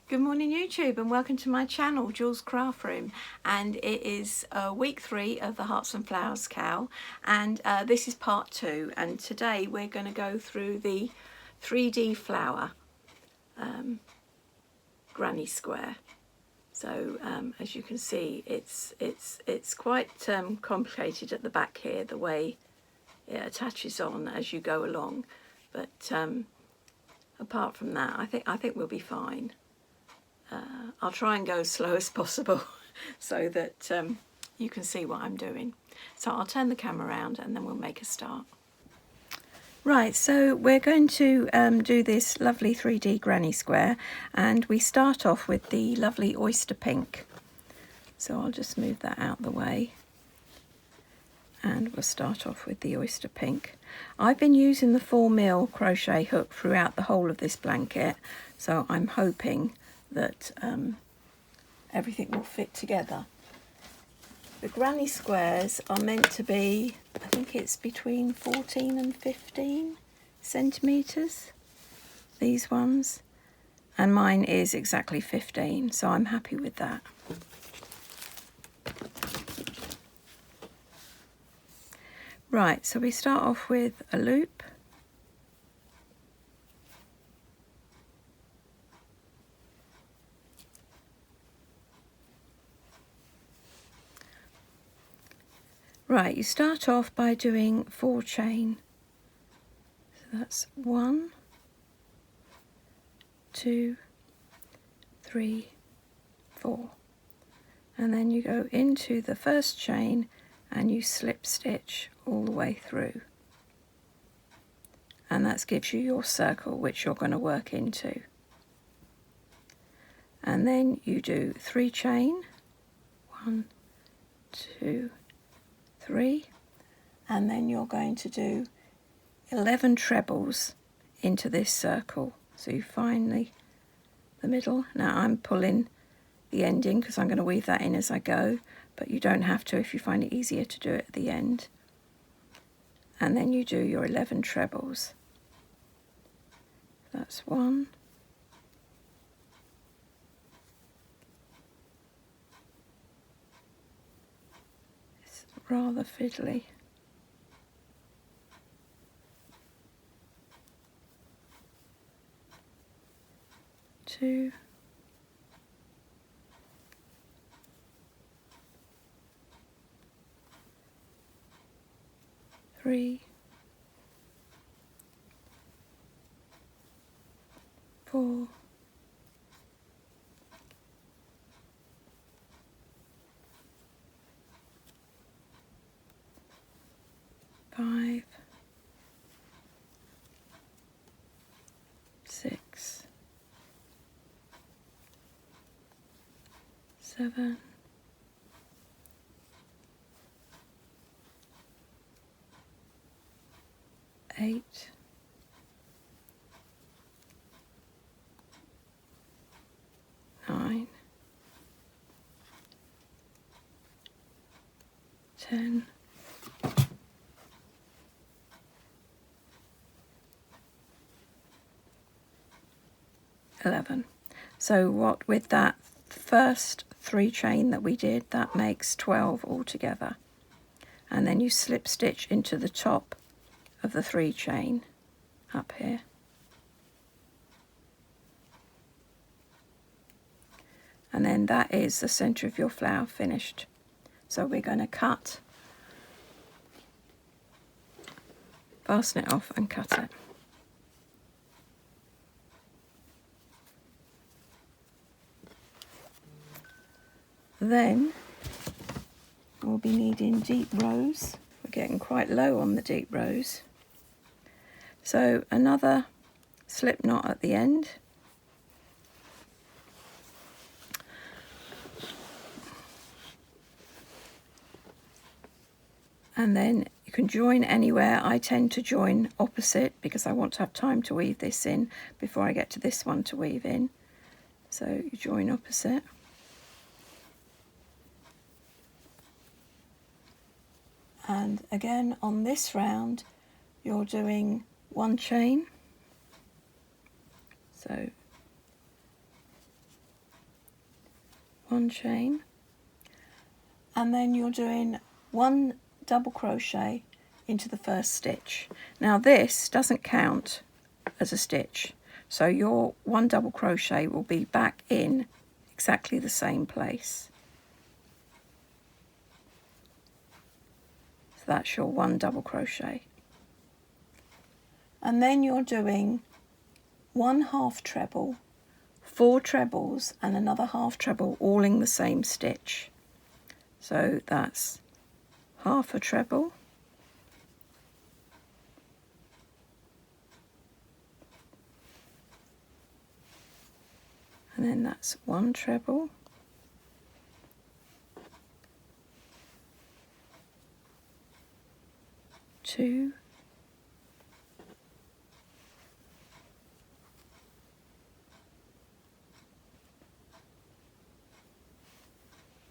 Good morning YouTube and welcome to my channel Jules Craft Room, and it is week 3 of the Hearts and Flowers cowl, and this is part 2, and today we're going to go through the 3D flower granny square. So as you can see, it's quite complicated at the back here, the way it attaches on as you go along, but apart from that I think we'll be fine. I'll try and go as slow as possible so that you can see what I'm doing. So I'll turn the camera around and then we'll make a start. Right, so we're going to do this lovely 3D granny square, and we start off with the lovely oyster pink. So I'll just move that out the way and we'll start off with the oyster pink. I've been using the 4mm crochet hook throughout the whole of this blanket, so I'm hoping that everything will fit together. The granny squares are meant to be, I think it's between 14 and 15 centimetres, these ones, and mine is exactly 15, so I'm happy with that. Right, so we start off with a loop. Right, you start off by doing 4 chain. So that's 1, 2, 3, 4. And then you go into the first chain and you slip stitch all the way through. And that gives you your circle, which you're going to work into. And then you do 3 chain, 1, 2, 3, and then you're going to do 11 trebles into this circle. So you find the middle. Now I'm pulling the ending because I'm going to weave that in as I go, but you don't have to if you find it easier to do it at the end. And then you do your 11 trebles. That's 1, 'It's rather fiddly. 2, 3, 4, 5, 6, 7, 8, 9, 10, 11. So what with that first 3 chain that we did, that makes 12 altogether. And then you slip stitch into the top of the 3 chain up here. And then that is the centre of your flower finished. So we're going to cut, fasten it off and cut it. Then we'll be needing deep rows. We're getting quite low on the deep rows. So another slip knot at the end. And then you can join anywhere. I tend to join opposite because I want to have time to weave this in before I get to this one to weave in. So you join opposite. And again on this round you're doing 1 chain. So 1 chain, and then you're doing 1 double crochet into the first stitch. Now this doesn't count as a stitch, so your 1 double crochet will be back in exactly the same place. So that's your 1 double crochet. And then you're doing 1 half treble, 4 trebles and another half treble, all in the same stitch. So that's half a treble, and then that's 1 treble, 2,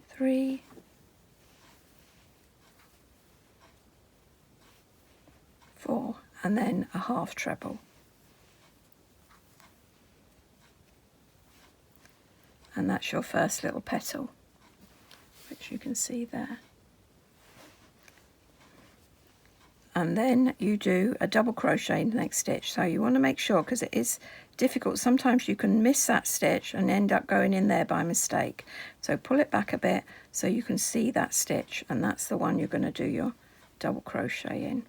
3, 4, and then a half treble. And that's your first little petal, which you can see there. And then you do a double crochet in the next stitch. So you want to make sure, because it is difficult, sometimes you can miss that stitch and end up going in there by mistake. So pull it back a bit so you can see that stitch, and that's the one you're going to do your double crochet in.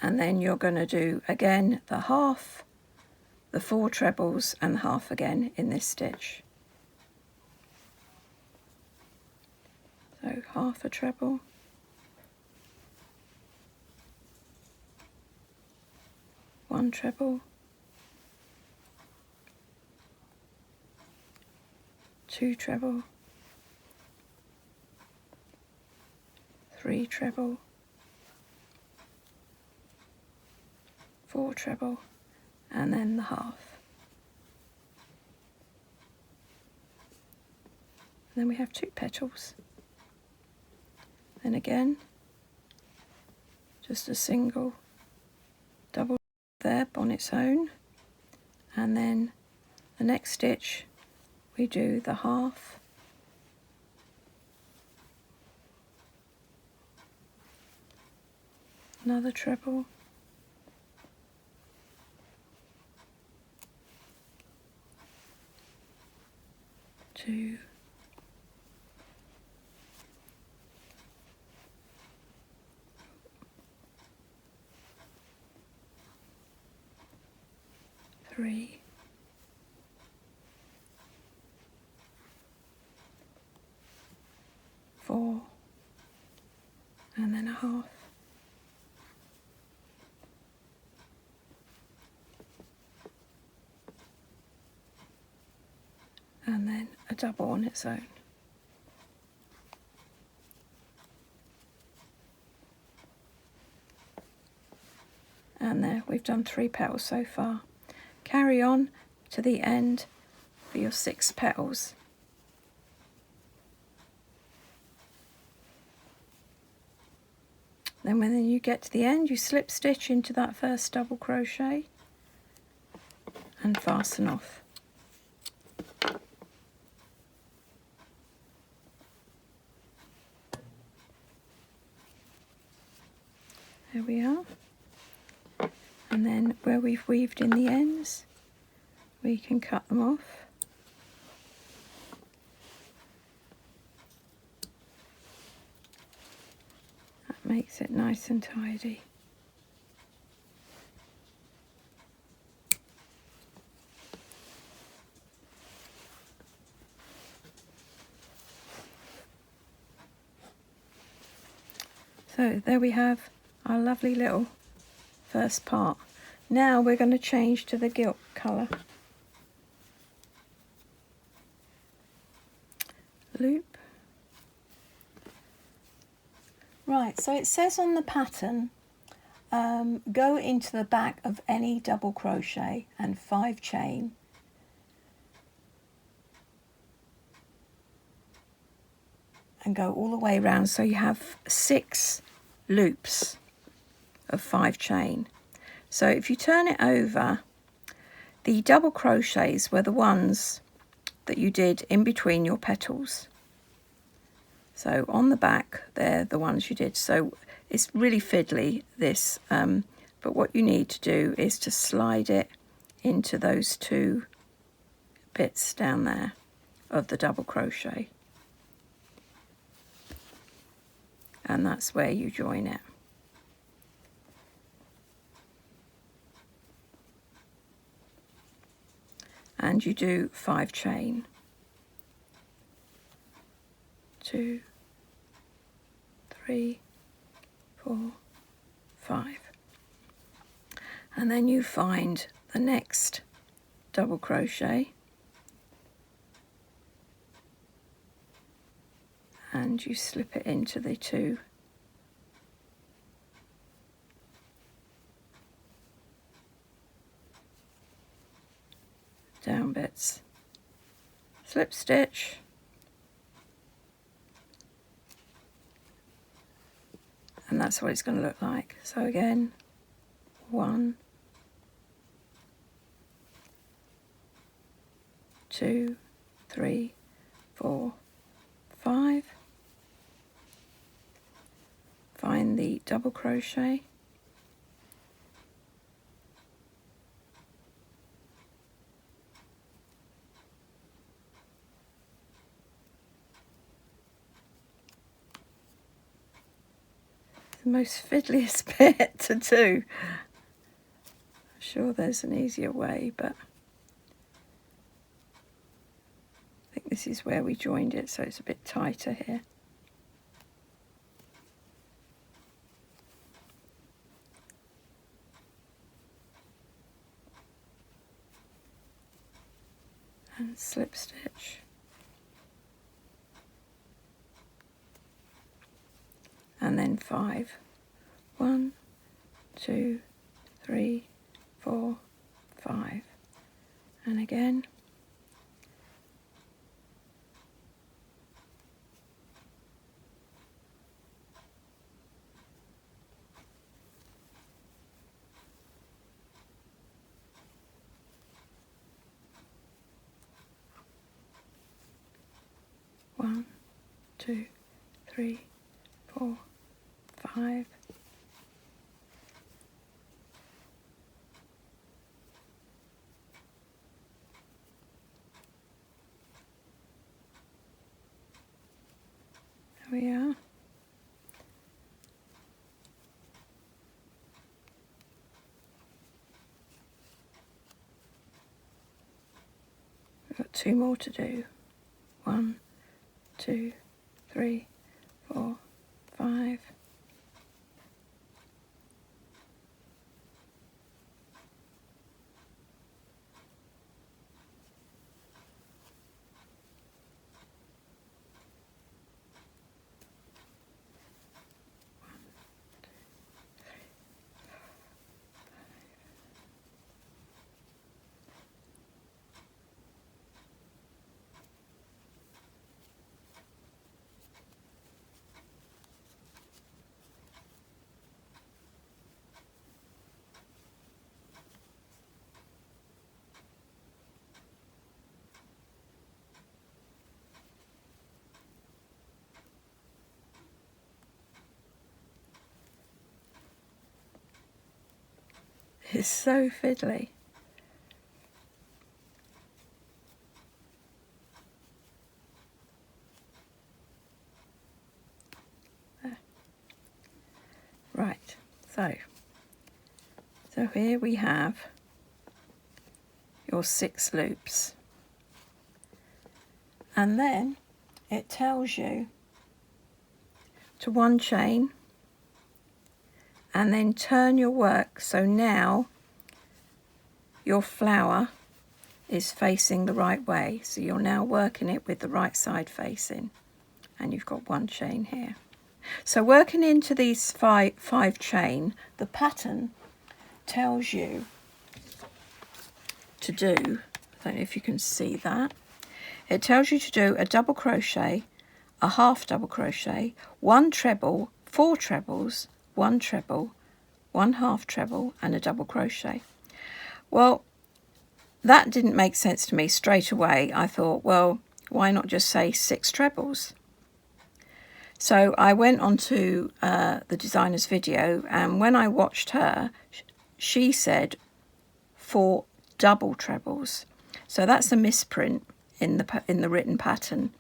And then you're going to do again the half, the 4 trebles and the half again in this stitch. So half a treble, one treble, 2 treble, 3 treble, 4 treble, and then the half. And then we have 2 petals. Then again, just a single double there on its own, and then the next stitch we do the half, another treble, 2, 3, 4, and then a half, and then a double on its own. And there, we've done 3 petals so far. Carry on to the end for your 6 petals. Then when you get to the end, you slip stitch into that first double crochet and fasten off. There we are. And then where we've weaved in the ends, we can cut them off. That makes it nice and tidy. So there we have our lovely little first part. Now we're going to change to the gilt colour. Loop. Right, so it says on the pattern, go into the back of any double crochet and 5 chain. And go all the way around, so you have 6 loops of 5 chain. So if you turn it over, The double crochets were the ones that you did in between your petals. So on the back, they're the ones you did. So it's really fiddly, this, but what you need to do is to slide it into those two bits down there of the double crochet. And that's where you join it. And you do 5 chain. 2, 3, 4, 5. And then you find the next double crochet and you slip it into the 2 down bits, slip stitch, and that's what it's going to look like. So again, 1, 2, 3, 4, 5. Find the double crochet, the most fiddliest bit to do. I'm sure there's an easier way, but I think this is where we joined it, so it's a bit tighter here. And slip stitch. And then 5. 1, 2, 3, 4, 5. And again. One, 2, 3, 4, 5. There we are. We've got 2 more to do. 1, 2, 3, 4, 5. It's so fiddly. There. Right, so here we have your 6 loops, and then it tells you to 1 chain and then turn your work, so now your flower is facing the right way, so you're now working it with the right side facing, and you've got 1 chain here. So working into these five chain, the pattern tells you to do, I don't know if you can see that, it tells you to do a double crochet, a half double crochet, 1 treble, 4 trebles, 1 treble, 1 half treble, and a double crochet. Well, that didn't make sense to me straight away. I thought, well, why not just say 6 trebles? So I went onto the designer's video, and when I watched her, she said 4 double trebles. So that's a misprint in the written pattern.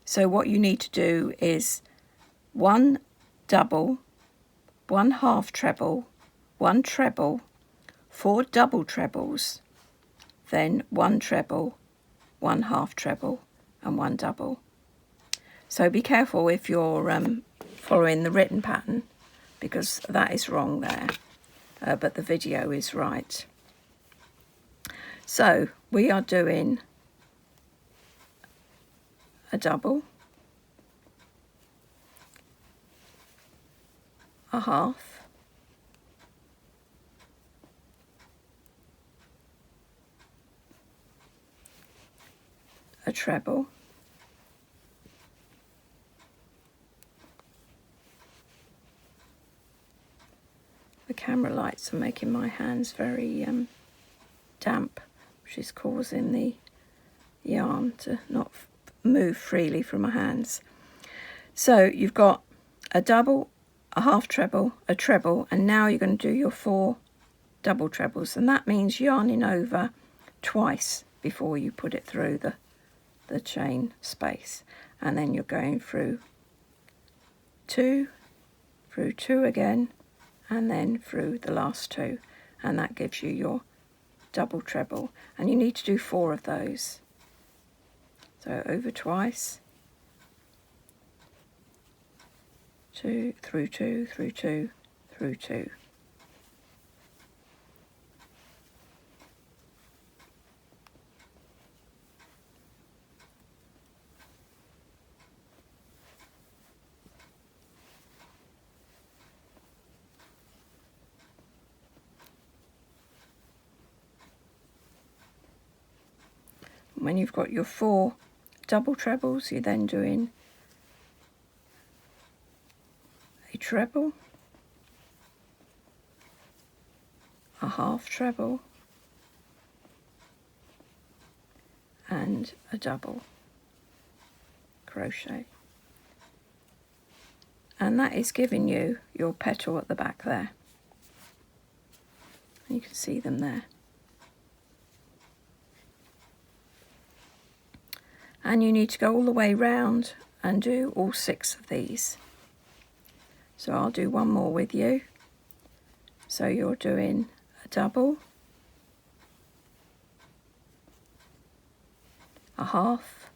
So what you need to do is 1 double, 1 half treble, 1 treble, 4 double trebles, then 1 treble, 1 half treble, and 1 double. So be careful if you're following the written pattern, because that is wrong there, but the video is right. So we are doing a double, a half, a treble, the camera lights are making my hands very damp, which is causing the yarn to not move freely from my hands. So you've got a double, a half treble, a treble, and now you're going to do your 4 double trebles, and that means yarning over twice before you put it through the chain space, and then you're going through 2, through 2 again, and then through the last 2, and that gives you your double treble, and you need to do 4 of those. So over twice, 2, through 2, through 2, through 2. When you've got your 4 double trebles, you're then doing a treble, a half treble, and a double crochet. And that is giving you your petal at the back there. You can see them there. And you need to go all the way round and do all 6 of these. So I'll do one more with you. So you're doing a double, a half,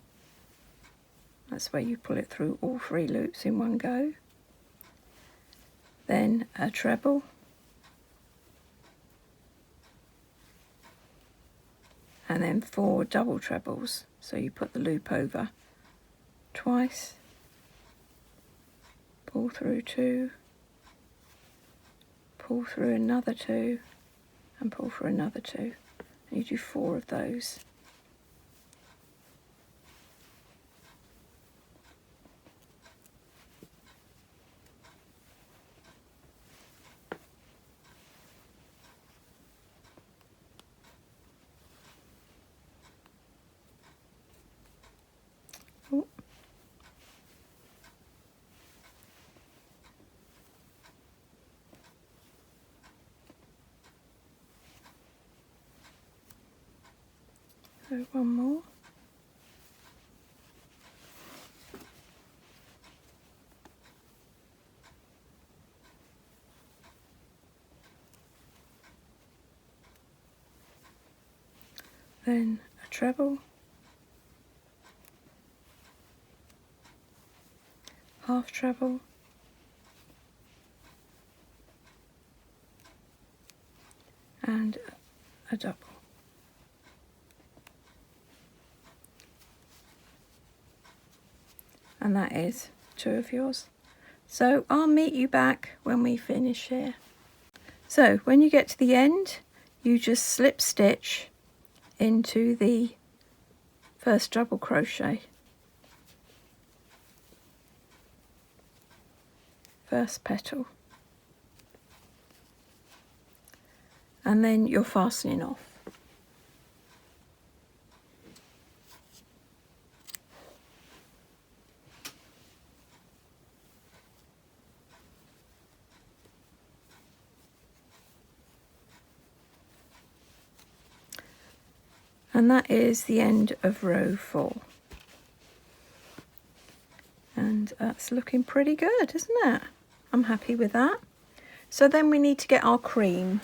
that's where you pull it through all 3 loops in one go, then a treble, and then 4 double trebles. So you put the loop over twice, pull through 2, pull through another 2, and pull through another 2. And you do 4 of those. So one more. Then a treble, half treble, and a double. And that is 2 of yours. So I'll meet you back when we finish here. So when you get to the end, you just slip stitch into the first double crochet, first petal, and then you're fastening off. And that is the end of row 4. And that's looking pretty good, isn't it? I'm happy with that. So then we need to get our cream.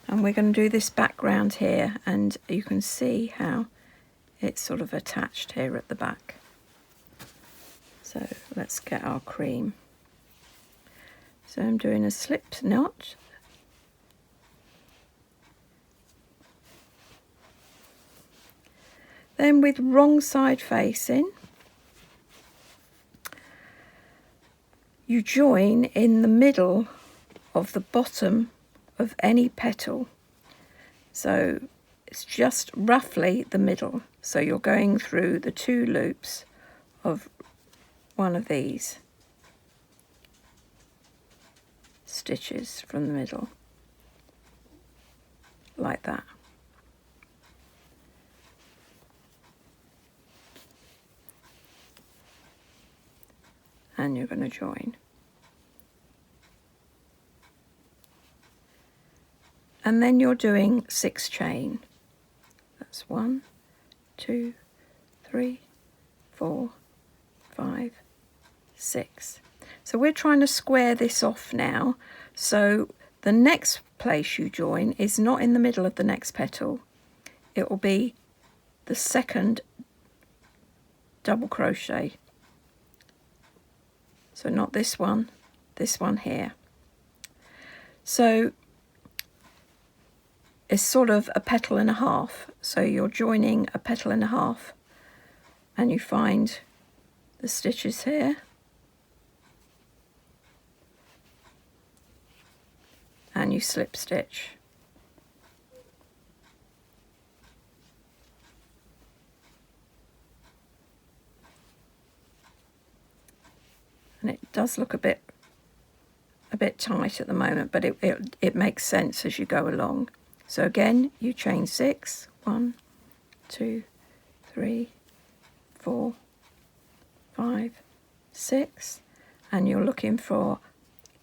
And we're going to do this background here, and you can see how it's sort of attached here at the back. So let's get our cream. So I'm doing a slip knot. Then with wrong side facing, you join in the middle of the bottom of any petal. So it's just roughly the middle. So you're going through the 2 loops of one of these stitches from the middle, like that. And you're going to join. And then you're doing 6 chain. That's 1, 2, 3, 4, 5, 6. So we're trying to square this off now. So the next place you join is not in the middle of the next petal. It will be the second double crochet. So not this one here. So it's sort of a petal and a half. So you're joining a petal and a half, and you find the stitches here. And you slip stitch. And it does look a bit tight at the moment, but it makes sense as you go along. So again, you chain 6, 1, 2, 3, 4, 5, 6, and you're looking for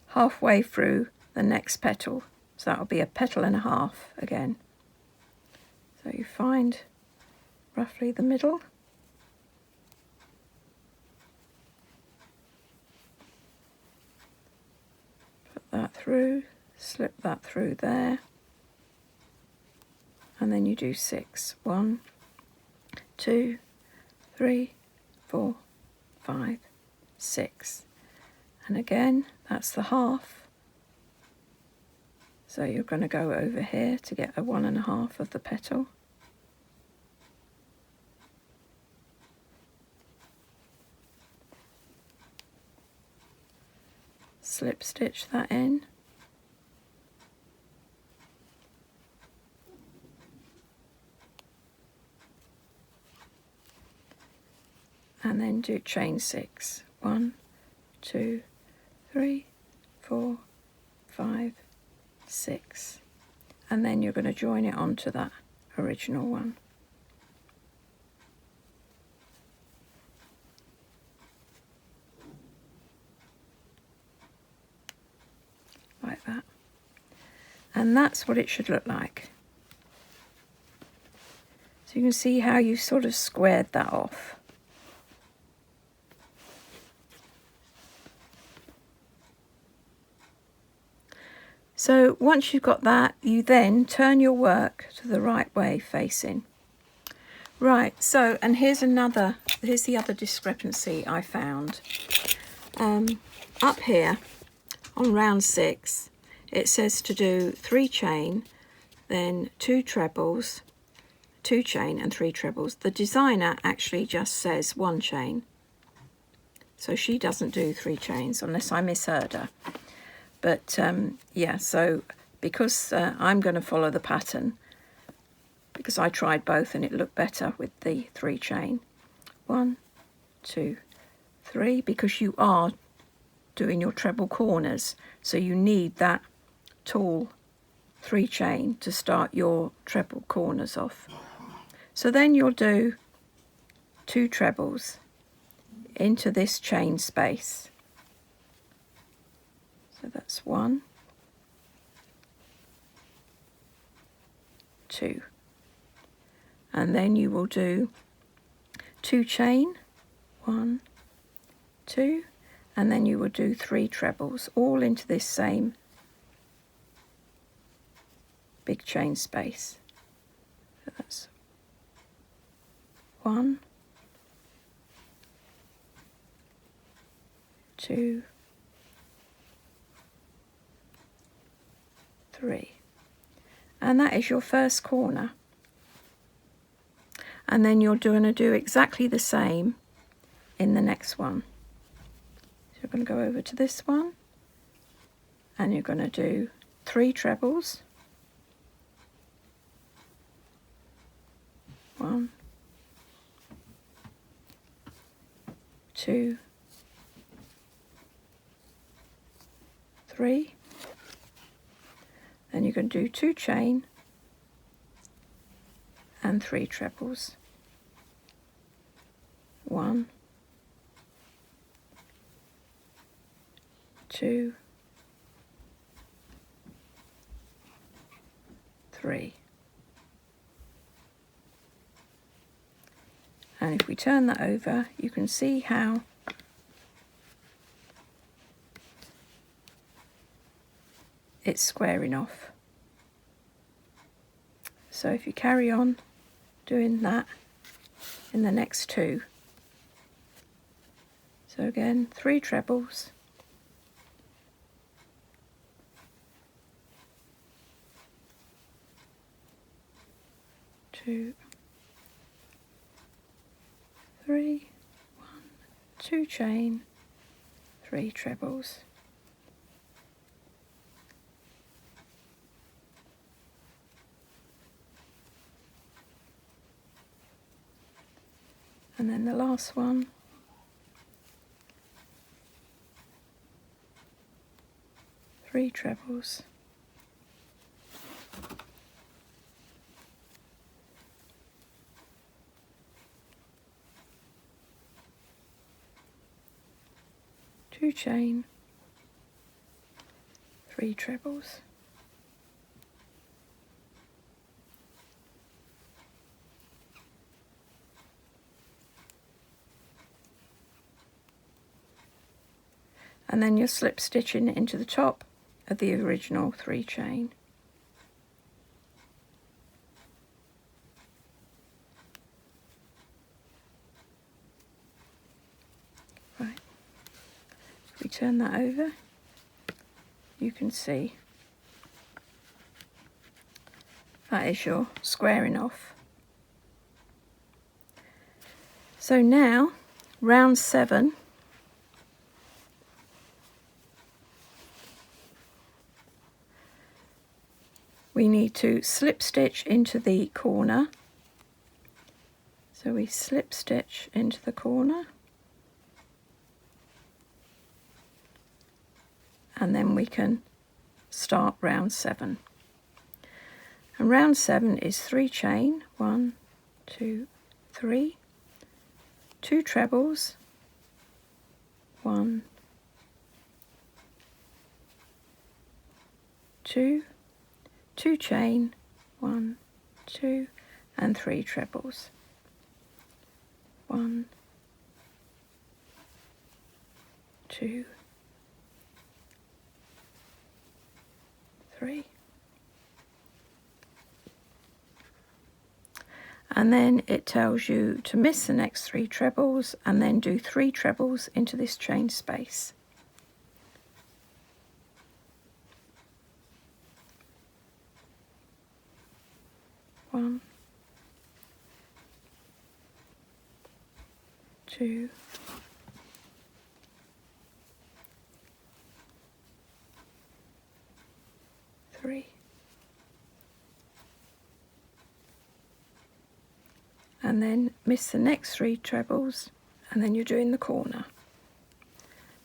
halfway through the next petal. So that'll be a petal and a half again. So you find roughly the middle. That through, slip that through there, and then you do 6. 1, 2, 3, 4, 5, 6. And again, that's the half. So you're going to go over here to get a 1 1/2 of the petal. Slip stitch that in. And then do chain 6. 1, 2, 3, 4, 5, 6. And then you're going to join it onto that original one. Like that. And that's what it should look like. So you can see how you sort of squared that off. So once you've got that, you then turn your work to the right way facing. Right, so, and here's the other discrepancy I found. Up here on round 6, it says to do 3 chain, then 2 trebles, 2 chain and 3 trebles. The designer actually just says 1 chain. So she doesn't do 3 chains unless I misheard her. But yeah, so because I'm going to follow the pattern, because I tried both and it looked better with the 3 chain. 1, 2, 3, because you are doing your treble corners, so you need that tall 3 chain to start your treble corners off. So then you'll do 2 trebles into this chain space. So that's 1, 2. and then you will do 2 chain, 1, 2, and then you will do 3 trebles all into this same big chain space. So that's 1, 2, 3, and that is your first corner. And then you're going to do exactly the same in the next one. So you're going to go over to this one, and you're going to do 3 trebles, 1, 2, 3. Then you're going to do 2 chain and 3 trebles, 1, 2, 3. And if we turn that over, you can see how it's squaring off. So if you carry on doing that in the next 2, so again 3 trebles, 2, 3, 1, 2 chain, 3 trebles, and then the last one, 3 trebles, 2 chain, 3 trebles, and then you're slip stitching into the top of the original 3 chain. Right, if we turn that over, you can see that is your squaring off. So now round 7, we need to slip stitch into the corner. So we slip stitch into the corner, and then we can start round 7. And round 7 is 3 chain, 1, 2, 3, 2 trebles, 1, 2, 2 chain, 1, 2, and 3 trebles, 1, 2, 3. And then it tells you to miss the next 3 trebles and then do 3 trebles into this chain space. One, 2, 3. And then miss the next 3 trebles, and then you're doing the corner.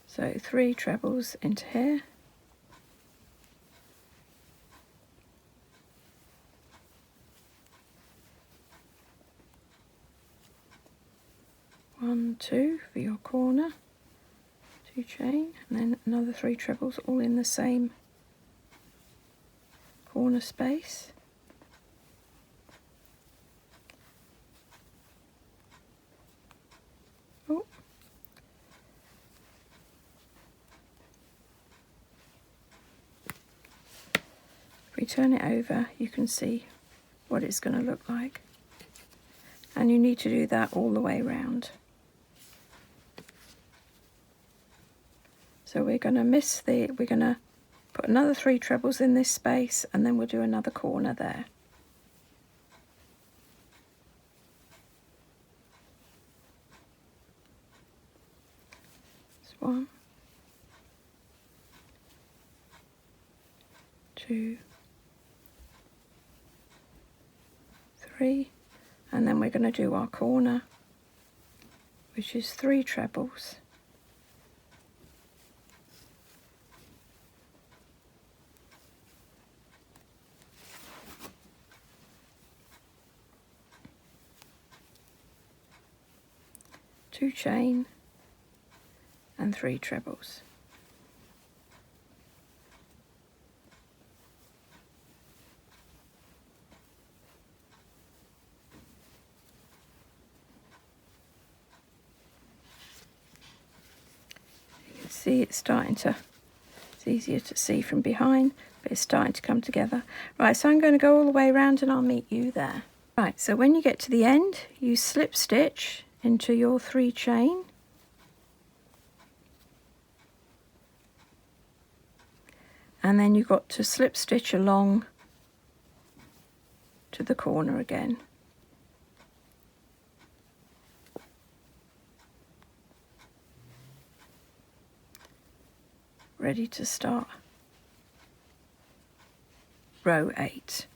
So 3 trebles into here, 1, 2 for your corner, 2 chain, and then another 3 trebles all in the same corner space. we turn it over, you can see what it's going to look like. And you need to do that all the way around. So we're going to put another 3 trebles in this space, and then we'll do another corner there. That's 1, 2, 3, and then we're going to do our corner, which is 3 trebles. Two chain and 3 trebles. You can see it's easier to see from behind, but it's starting to come together. Right, so I'm going to go all the way around and I'll meet you there. Right, so when you get to the end, you slip stitch into your 3 chain, and then you've got to slip stitch along to the corner again. Ready to start row 8.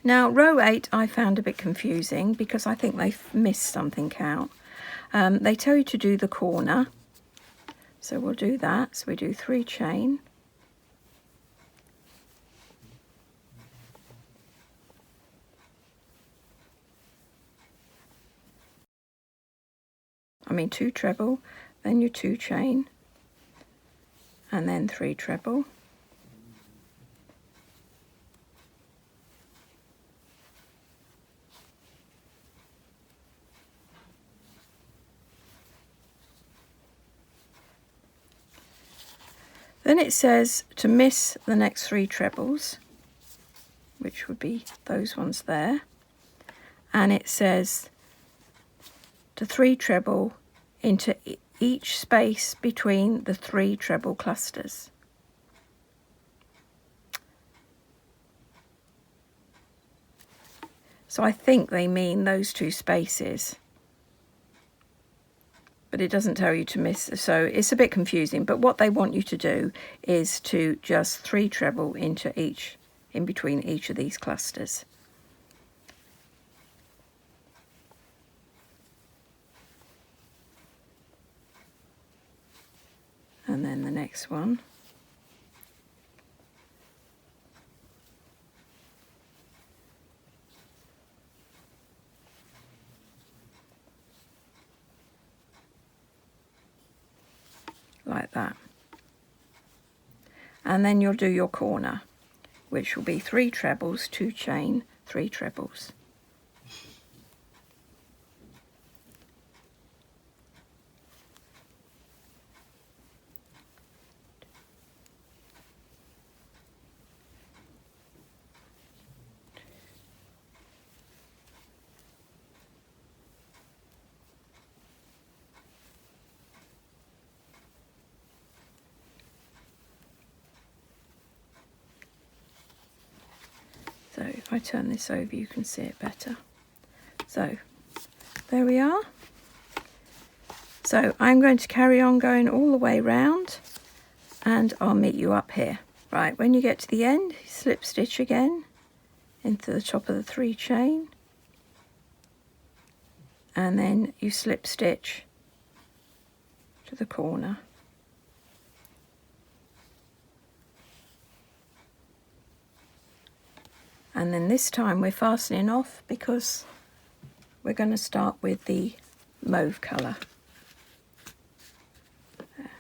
Now row 8 I found a bit confusing because I think they've missed something out. They tell you to do the corner, so we'll do that. So we do 3 chain, I mean 2 treble, then your 2 chain, and then 3 treble. Then it says to miss the next 3 trebles, which would be those ones there, and it says to 3 treble into each space between the 3 treble clusters. So I think they mean those 2 spaces, but it doesn't tell you to miss, so it's a bit confusing. But what they want you to do is to just 3 treble into in between each of these clusters. And then the next one. Like that. And then you'll do your corner, which will be 3 trebles, 2 chain, 3 trebles. So if I turn this over, you can see it better. So there we are. So I'm going to carry on going all the way round, and I'll meet you up here. Right, when you get to the end, slip stitch again into the top of the 3 chain, and then you slip stitch to the corner. And then this time we're fastening off because we're going to start with the mauve colour. There.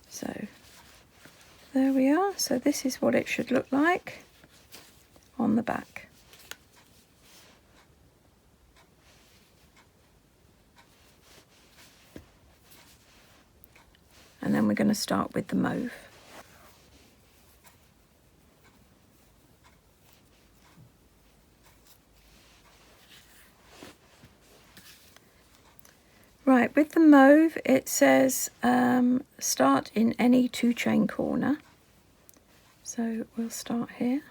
So there we are. So this is what it should look like on the back. And then we're going to start with the mauve. Right, with the mauve it says start in any 2-chain corner. So we'll start here.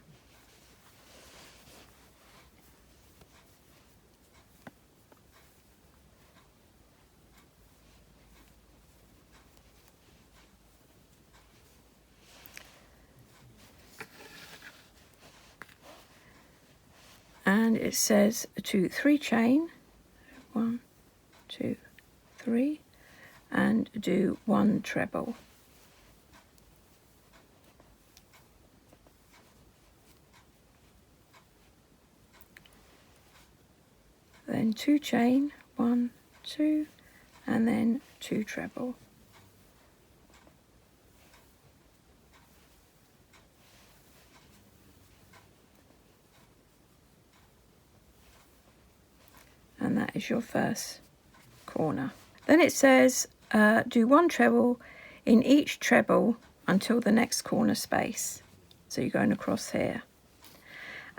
And it says to 3-chain, 1, 2, 3, and do 1 treble. Then 2-chain, 1, 2, and then 2 treble. And that is your first corner. Then it says do 1 treble in each treble until the next corner space. So you're going across here.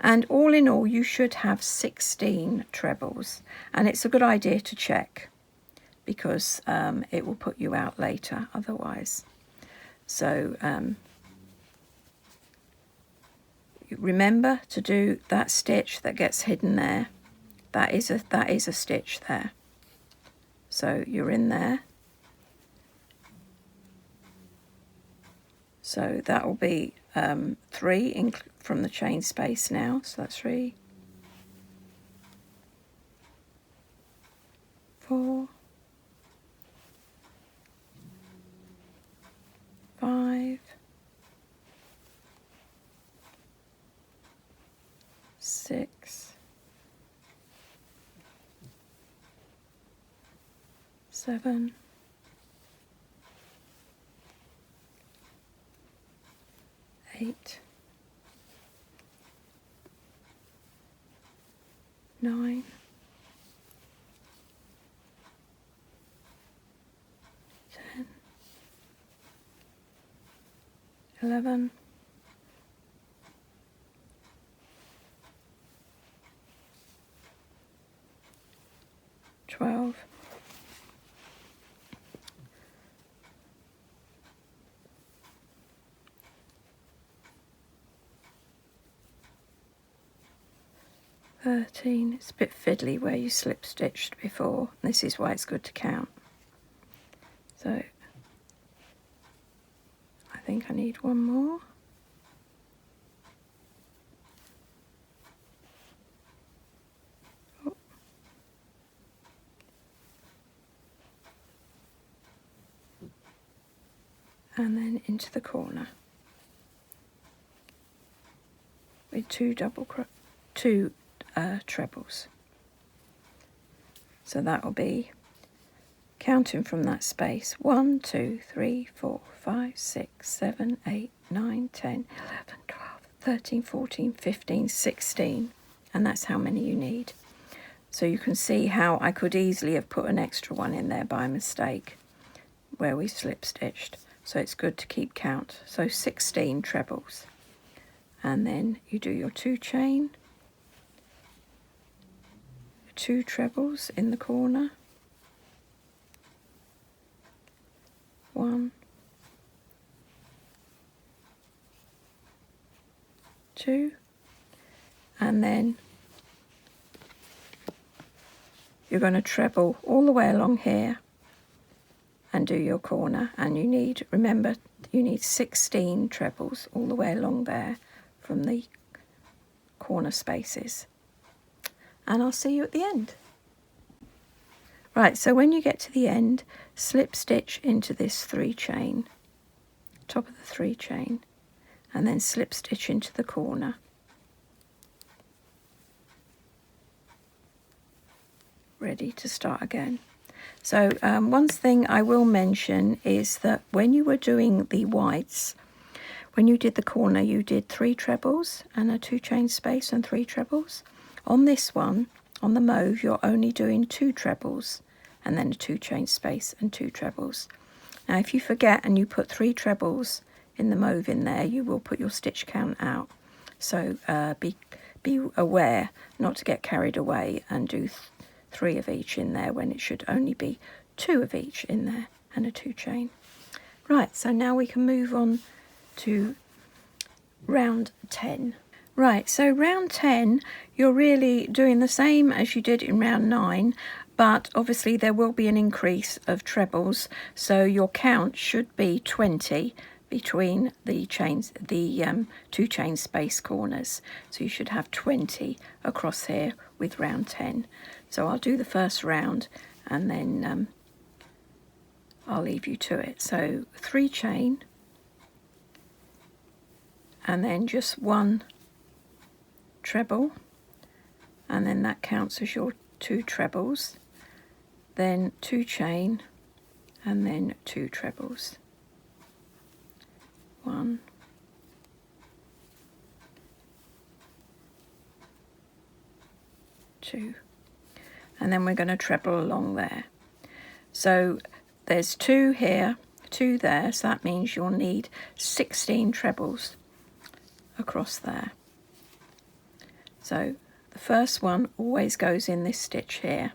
And all in all you should have 16 trebles, and it's a good idea to check because it will put you out later otherwise. So remember to do that stitch that gets hidden there. That is a stitch there. So you're in there. So that will be 3 from the chain space now. So that's 3, 4, 5, 6, 7, 8, 9, 10, 11, 12, 13. It's a bit fiddly where you slip stitched before. This is why it's good to count. So I think I need 1 more. Oh. And then into the corner with 2 trebles. So that will be, counting from that space, 1, 2, 3, 4, 5, 6, 7, 8, 9, 10, 11, 12, 13, 14, 15, 16. And that's how many you need. So you can see how I could easily have put an extra one in there by mistake where we slip stitched. So it's good to keep count. So 16 trebles. And then you do your 2-chain, 2 trebles in the corner, 1, 2, and then you're going to treble all the way along here and do your corner, and you need, remember, you need 16 trebles all the way along there from the corner spaces. And I'll see you at the end. Right, so when you get to the end, slip stitch into this 3-chain, top of the 3-chain, and then slip stitch into the corner. Ready to start again. So one thing I will mention is that when you were doing the whites, when you did the corner, you did 3 trebles and a 2-chain space and 3 trebles. On this one, on the mauve, you're only doing 2 trebles and then a 2-chain space and 2 trebles. Now if you forget and you put 3 trebles in the mauve in there, you will put your stitch count out. So be aware not to get carried away and do 3 of each in there when it should only be 2 of each in there and a 2 chain. Right, so now we can move on to round 10. Right, so round 10 you're really doing the same as you did in round 9, but obviously there will be an increase of trebles, so your count should be 20 between the chains, the 2 chain space corners. So you should have 20 across here with round 10. So I'll do the first round and then I'll leave you to it. So 3 chain and then just 1 treble, and then that counts as your 2 trebles, then 2 chain and then 2 trebles. 1, 2, and then we're going to treble along there. So there's 2 here, 2 there, so that means you'll need 16 trebles across there. So the first one always goes in this stitch here.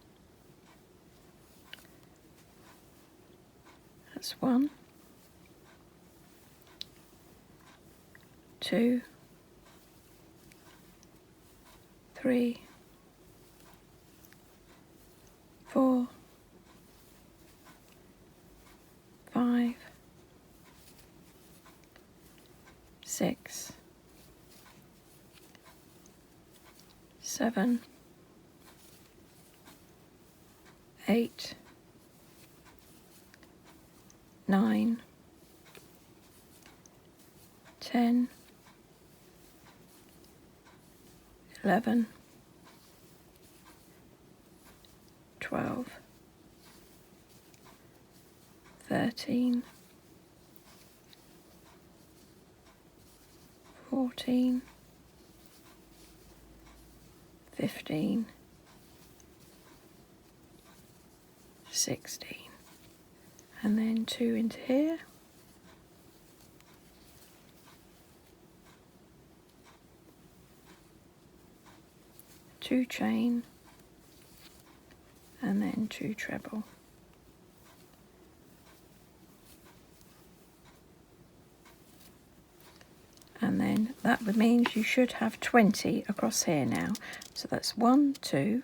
That's 1, 2, 3, 4, 5, 6, 7, 8, 9, 10, 11, 12, 13, 14, 15, 16, and then 2 into here, two chain, and then 2 treble. And then that means you should have 20 across here now. So that's 1, 2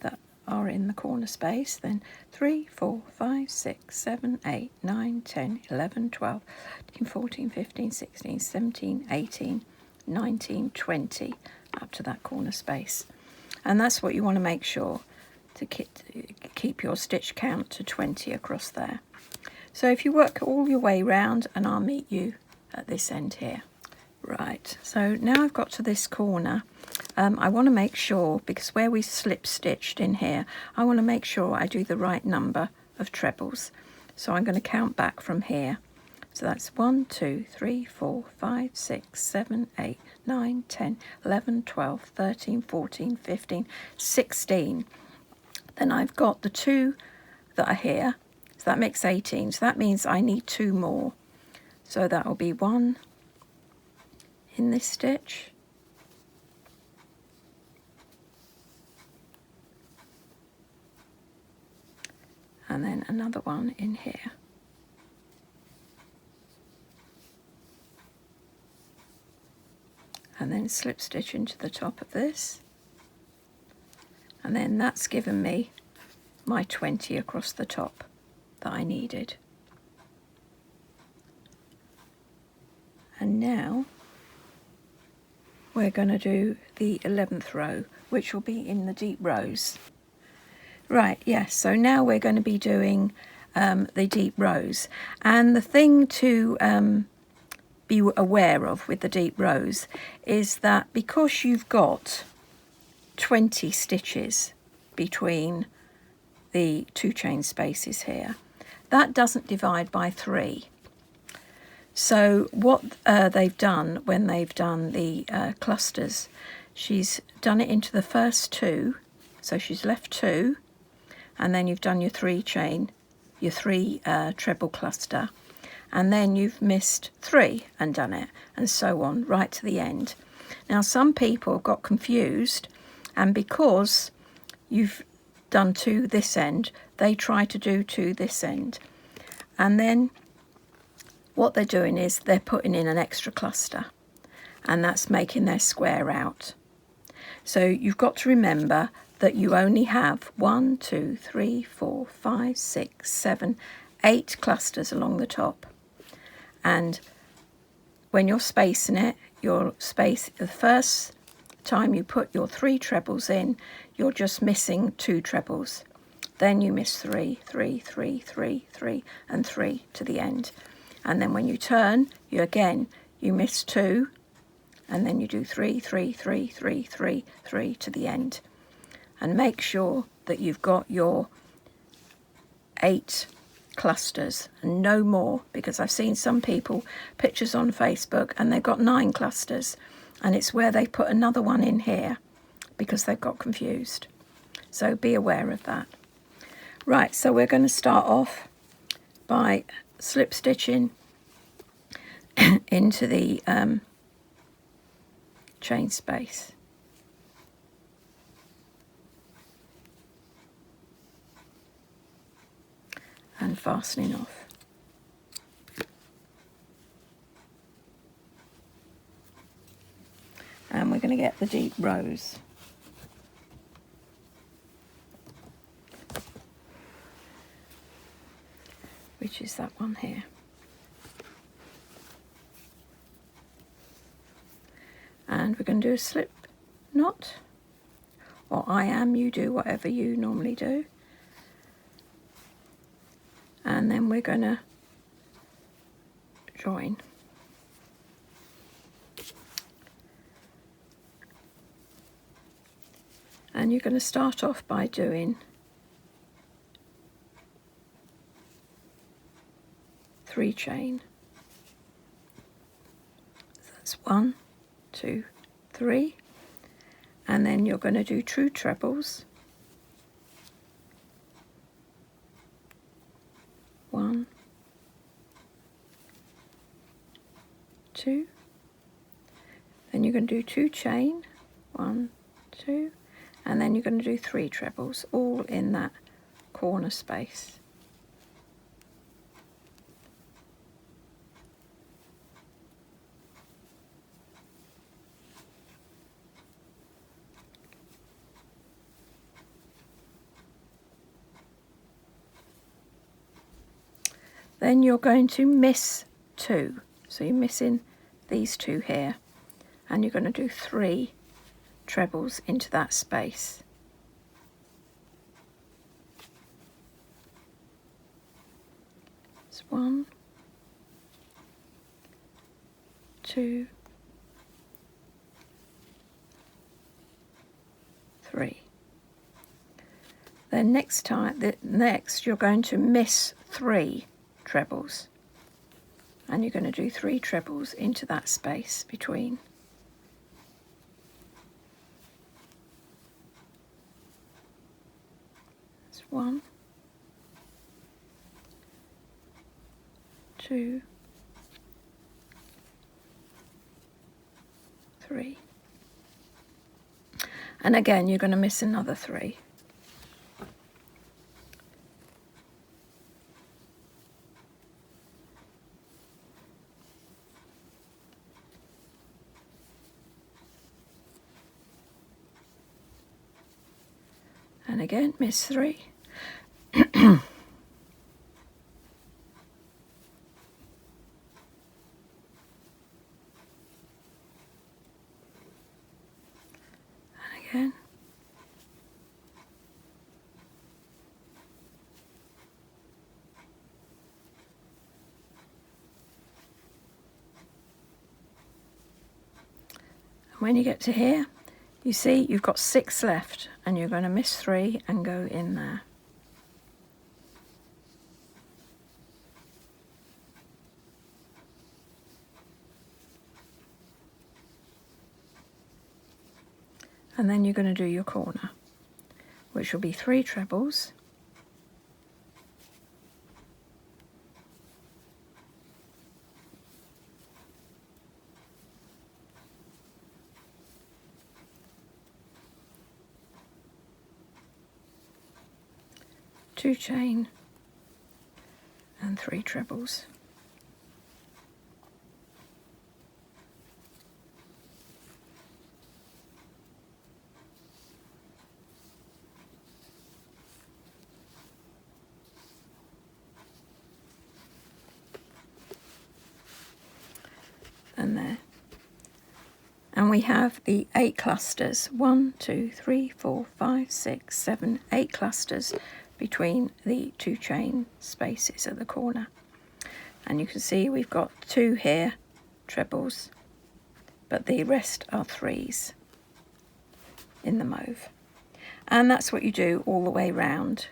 that are in the corner space, then 3, 4, 5, 6, 7, 8, 9, 10, 11, 12, 13, 14, 15, 16, 17, 18, 19, 20 up to that corner space. And that's what you want to make sure, to keep your stitch count to 20 across there. So if you work all your way round, and I'll meet you at this end here. Right, so now I've got to this corner, I want to make sure, because where we slip stitched in here, I want to make sure I do the right number of trebles. So I'm going to count back from here. So that's 1, 2, 3, 4, 5, 6, 7, 8, 9, 10, 11, 12, 13, 14, 15, 16. Then I've got the 2 that are here, so that makes 18. So that means I need 2 more. So that will be 1 in this stitch, and then another one in here, and then slip stitch into the top of this, and then that's given me my 20 across the top that I needed. And now we're going to do the 11th row, which will be in the deep rows. Right, yes, so now we're going to be doing the deep rows. And the thing to be aware of with the deep rows is that because you've got 20 stitches between the 2 chain spaces here, that doesn't divide by 3. So what they've done when they've done the clusters, she's done it into the first 2, so she's left 2, and then you've done your 3 chain your 3 treble cluster, and then you've missed 3 and done it, and so on right to the end. Now some people got confused, and because you've done 2 this end, they try to do 2 this end, and then what they're doing is they're putting in an extra cluster, and that's making their square out. So you've got to remember that you only have 1, 2, 3, 4, 5, 6, 7, 8 clusters along the top, and when you're spacing it, you'll space the first time you put your 3 trebles in, you're just missing 2 trebles. Then you miss 3, 3, 3, 3, 3, and 3 to the end. And then when you turn, you miss 2, and then you do 3, 3, 3, 3, 3, 3 to the end. And make sure that you've got your 8 clusters and no more, because I've seen some people pictures on Facebook and they've got 9 clusters, and it's where they put another one in here because they've got confused. So be aware of that. Right, so we're going to start off by slip stitching into the chain space. And fastening off. And we're going to get the deep rose. Which is that one here. And we're going to do a slip knot, or you do whatever you normally do. And then we're going to join. And you're going to start off by doing 3 chain. So that's 1, 2, 3, and then you're going to do 2 trebles. 1, 2, then you're going to do 2 chain, 1, 2, and then you're going to do 3 trebles, all in that corner space. Then you're going to miss 2, so you're missing these 2 here, and you're going to do 3 trebles into that space. It's 1, 2, 3. Then next you're going to miss 3 trebles, and you're going to do 3 trebles into that space between. It's 1, 2, 3, and again you're going to miss another 3. And again, miss 3. And again. And when you get to here, you see you've got 6 left, and you're going to miss 3 and go in there. And then you're going to do your corner, which will be 3 trebles. 2 chain and 3 trebles. And there. And we have the 8 clusters, 1, 2, 3, 4, 5, 6, 7, 8 clusters between the 2 chain spaces at the corner. And you can see we've got 2 here, trebles, but the rest are 3s in the mauve. And that's what you do all the way round.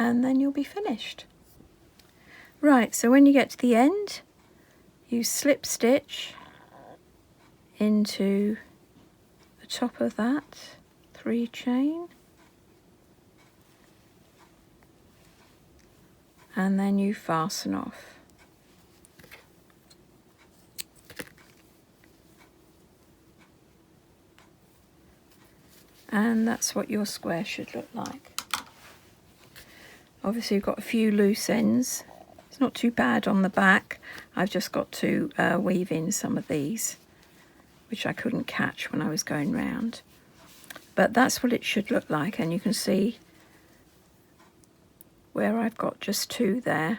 And then you'll be finished. Right, so when you get to the end, you slip stitch into the top of that 3 chain, and then you fasten off. And that's what your square should look like. Obviously you've got a few loose ends. It's not too bad on the back. I've just got to weave in some of these, which I couldn't catch when I was going round. But that's what it should look like, and you can see where I've got just 2 there,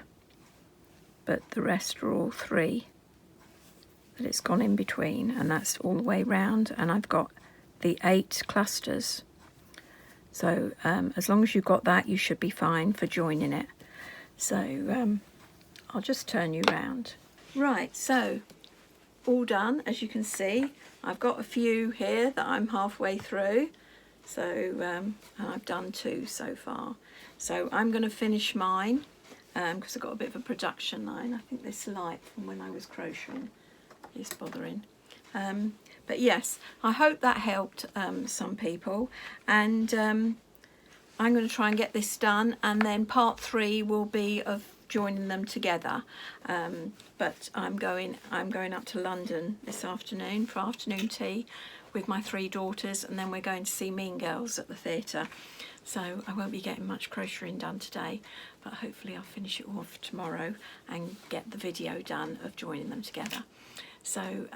but the rest are all 3 that it's gone in between, and that's all the way round, and I've got the 8 clusters. So as long as you've got that, you should be fine for joining it. So I'll just turn you round. Right, so all done. As you can see, I've got a few here that I'm halfway through, so and I've done 2 so far. So I'm going to finish mine because I've got a bit of a production line. I think this light from when I was crocheting is bothering. But yes, I hope that helped some people, and I'm going to try and get this done, and then part 3 will be of joining them together. But I'm going up to London this afternoon for afternoon tea with my 3 daughters, and then we're going to see Mean Girls at the theatre. So I won't be getting much crocheting done today, but hopefully I'll finish it off tomorrow and get the video done of joining them together. So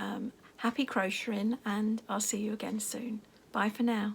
happy crocheting, and I'll see you again soon. Bye for now.